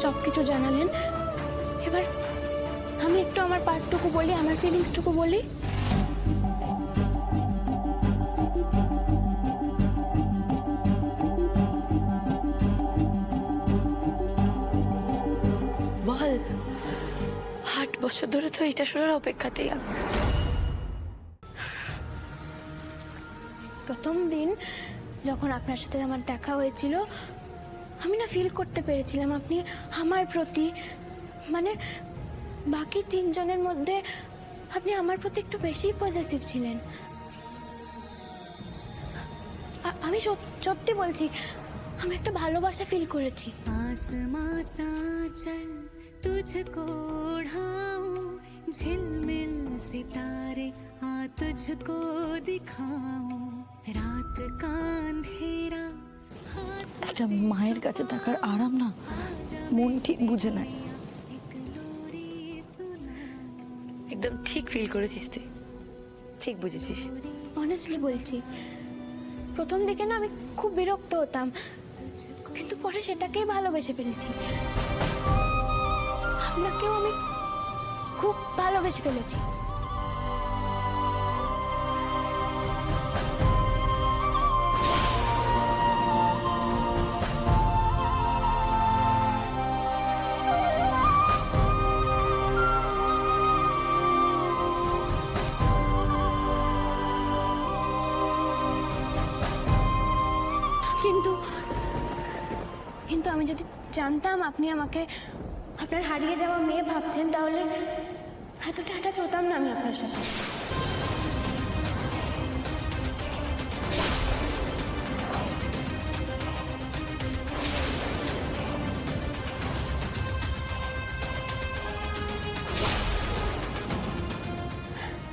সবকিছু জানালেন, এবার আমি একটু আমার পার্টটুকু বলি, আমার ফিলিংসটুকু বলি। বল, 8 বছর ধরে তো এটা শোনার অপেক্ষাতেই আমি। প্রথম দিন যখন আপনার সাথে আমার দেখা হয়েছিল, আমি না ফিল করতে পেরেছিলাম আপনি আমার প্রতি, মানে বাকি 3 জনের মধ্যে আপনি আমার প্রতি একটু বেশি পজেসিভ ছিলেন। আমি সত্যি বলছি, আমি একটা ভালোবাসা ফিল করেছি। आसमां सा चल तुझको ओढ़ाऊं, झिलमिल सितारे आ तुझको दिखाऊं, रात का अंधेरा একটা মায়ের কাছে থাকার আরাম না মন ঠিক বুঝে নেয়। একদম ঠিক ফিল করেছিস তুই, ঠিক বুঝেছিস। অনেস্টলি বলছি, প্রথম দিকে না আমি খুব বিরক্ত হতাম, কিন্তু পরে সেটাকেই ভালোবেসে ফেলেছি। আপনাকেও আমি খুব ভালোবেসে ফেলেছি। কিন্তু কিন্তু আমি যদি জানতাম আপনি আমাকে আপনার হারিয়ে যাওয়া মেয়ে ভাবছেন, তাহলে এতটা অ্যাটাচ হতাম না আমি আপনার সাথে।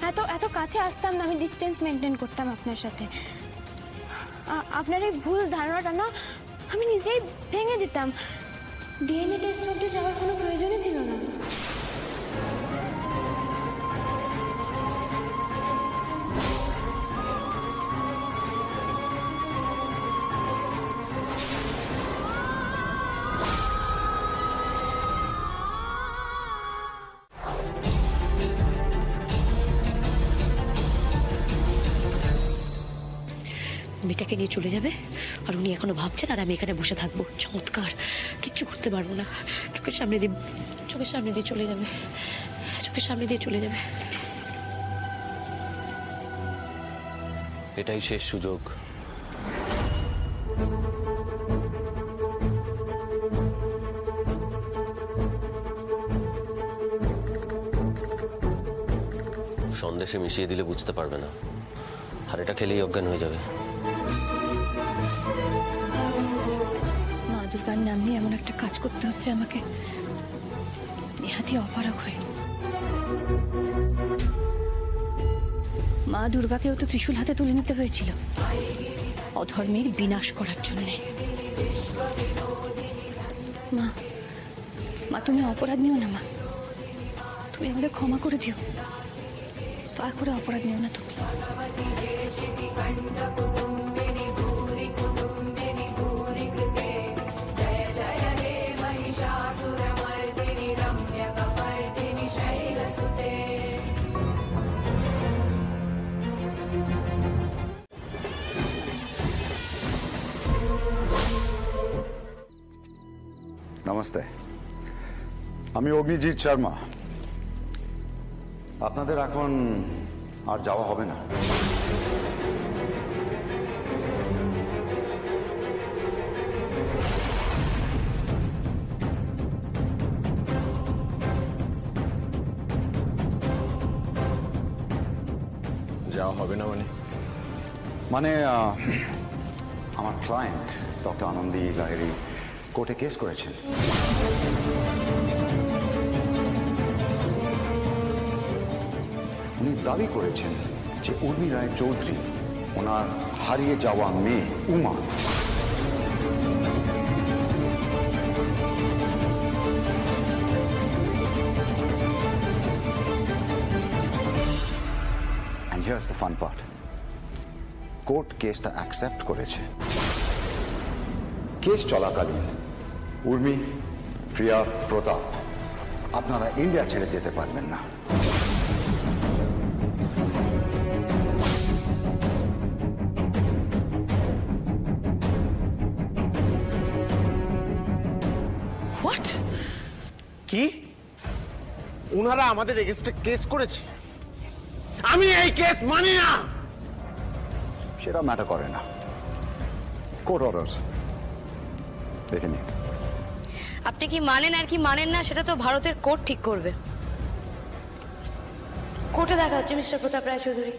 এত এত কাছে আসতাম না, আমি ডিস্টেন্স মেনটেন করতাম আপনার সাথে। আপনার এই ভুল ধারণাটা না আমি নিজেই ভেঙে দিতাম। ডিএনএ টেস্ট অবধি যাওয়ার কোনো প্রয়োজনই ছিল না। মেয়েটাকে নিয়ে চলে যাবে আর উনি এখনো ভাবছেন আর আমি এখানে বসে থাকবো। চমৎকার, কিচ্ছু করতে পারবো না। চোখের সামনে দিয়ে চলে যাবে, চোখের সামনে দিয়ে চলে যাবে। এটাই শেষ সুযোগ। সন্দেশে মিশিয়ে দিলে বুঝতে পারবে না, আর এটা খেলেই অজ্ঞান হয়ে যাবে। মা দুর্গার নাম নিয়ে এমন একটা কাজ করতে হচ্ছে আমাকে, নেহাতি অপারগ হয়ে। মা দুর্গাকেও তো ত্রিশূল হাতে তুলে নিতে হয়েছিল অধর্মের বিনাশ করার জন্য। মা, মা তুমি অপরাধ নিও না। মা তুমি আমাদের ক্ষমা করে দিও, দয়া করে অপরাধ নিও না তুমি। নমস্তে, আমি অগ্নিজিৎ শর্মা। আপনাদের এখন আর যাওয়া হবে না। যাওয়া হবে না মানে আমার ক্লায়েন্ট ডক্টর আনন্দী লাহিড়ী কোর্টে কেস করেছেন। উনি দাবি করেছেন যে উর্মি রায় চৌধুরী ওনার হারিয়ে যাওয়া মেয়ে Uma and here's the fun part, court কেসটা অ্যাকসেপ্ট করেছে। কেস চলাকালীন উর্মি প্রিয়া, প্রতাপ, আপনারা ইন্ডিয়া ছেড়ে যেতে পারবেন না। হোয়াট? কি ওনারা আমাদের এগেইনস্টে কেস করেছে? আমি এই কেস মানি না। সেটা ম্যাটার করে না, কোর্ট অর্ডার দেখে নিন। আপনি কি মানেন আর কি মানেন না সেটা তো ভারতের কোর্ট ঠিক করবে। কোর্টে দেখা হচ্ছে মিস্টার প্রতাপ রায়চৌধুরী।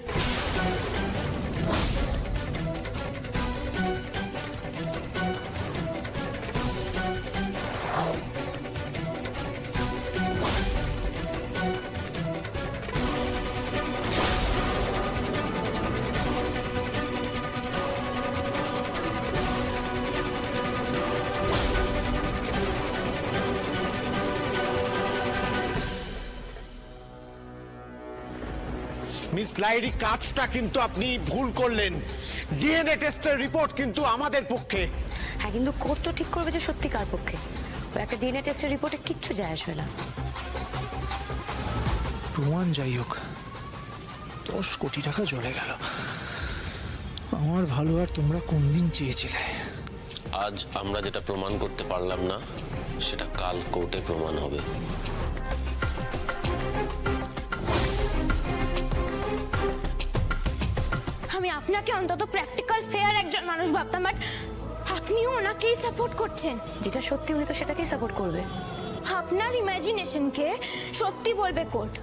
মিস লাইরি, কাজটা কিন্তু আপনি ভুল করলেন। ডিএনএ টেস্টের রিপোর্ট কিন্তু আমাদের পক্ষে। হ্যাঁ, কিন্তু কোর্ট তো ঠিক করবে যে সত্যি কার পক্ষে। ওই একটা ডিএনএ টেস্টের রিপোর্টে কিচ্ছু যায় আসবে না। প্রমাণ যাই হোক, 10 কোটি টাকা চলে গেল। আমার ভালো আর তোমরা কোন দিন চেয়েছিলে? আজ আমরা যেটা প্রমাণ করতে পারলাম না সেটা কাল কোর্টে প্রমাণ হবে। আমি আপনাকে অন্তত প্র্যাকটিক্যাল ফেয়ার একজন মানুষ ভাবতাম, বাট আপনিও ওনাকেই সাপোর্ট করছেন। যেটা সত্যি উনি তো সেটাকেই সাপোর্ট করবে। আপনার ইমাজিনেশনকে সত্যি বলবে কোর্ট।